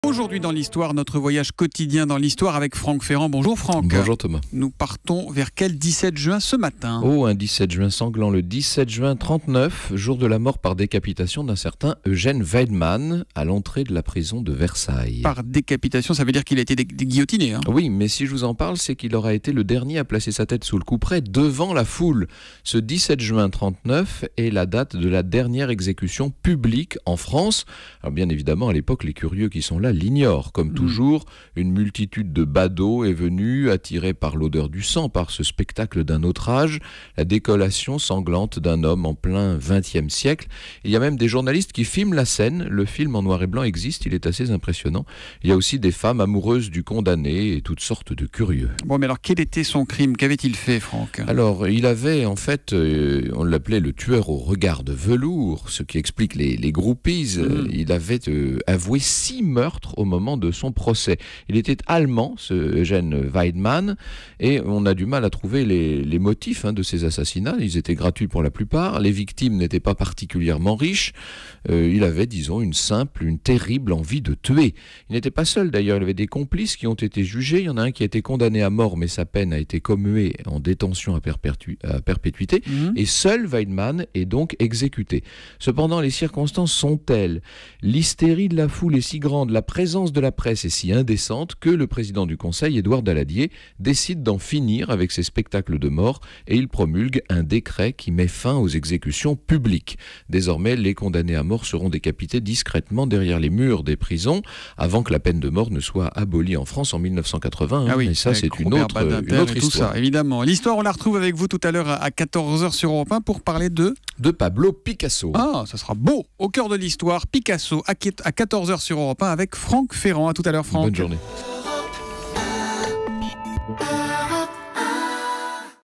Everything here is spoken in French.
Aujourd'hui dans l'histoire, notre voyage quotidien dans l'histoire avec Franck Ferrand. Bonjour Franck. Bonjour Thomas. Nous partons vers quel 17 juin ce matin? Oh, un 17 juin sanglant, le 17 juin 39, jour de la mort par décapitation d'un certain Eugène Weidmann à l'entrée de la prison de Versailles. Par décapitation, ça veut dire qu'il a été guillotiné, hein? Oui, mais si je vous en parle, c'est qu'il aura été le dernier à placer sa tête sous le couperet devant la foule. Ce 17 juin 39 est la date de la dernière exécution publique en France. Alors bien évidemment, à l'époque, les curieux qui sont là l'ignorent. Comme toujours, une multitude de badauds est venue, attirée par l'odeur du sang, par ce spectacle d'un autre âge, la décollation sanglante d'un homme en plein XXe siècle. Il y a même des journalistes qui filment la scène. Le film en noir et blanc existe, il est assez impressionnant. Il y a aussi des femmes amoureuses du condamné et toutes sortes de curieux. Bon, mais alors quel était son crime? Qu'avait-il fait, Franck? Alors, il avait en fait, on l'appelait le tueur au regard de velours, ce qui explique les groupies. Il avait avoué 6 meurtres au moment de son procès. Il était allemand, ce Eugène Weidmann, et on a du mal à trouver les motifs de ces assassinats. Ils étaient gratuits pour la plupart. Les victimes n'étaient pas particulièrement riches. Il avait, disons, une terrible envie de tuer. Il n'était pas seul d'ailleurs. Il avait des complices qui ont été jugés. Il y en a un qui a été condamné à mort, mais sa peine a été commuée en détention à perpétuité. Et seul Weidmann est donc exécuté. Cependant, les circonstances sont telles, l'hystérie de la foule est si grande, la présence de la presse est si indécente que le président du Conseil, Édouard Daladier, décide d'en finir avec ces spectacles de mort et il promulgue un décret qui met fin aux exécutions publiques. Désormais, les condamnés à mort seront décapités discrètement derrière les murs des prisons avant que la peine de mort ne soit abolie en France en 1980. Ah oui, et ça, c'est une autre histoire. Ça, évidemment. L'histoire, on la retrouve avec vous tout à l'heure à 14h sur Europe 1 pour parler de Pablo Picasso. Ah, ça sera beau. Au cœur de l'histoire, Picasso à 14h sur Europe 1 avec Franck Ferrand. À tout à l'heure, Franck. Bonne journée.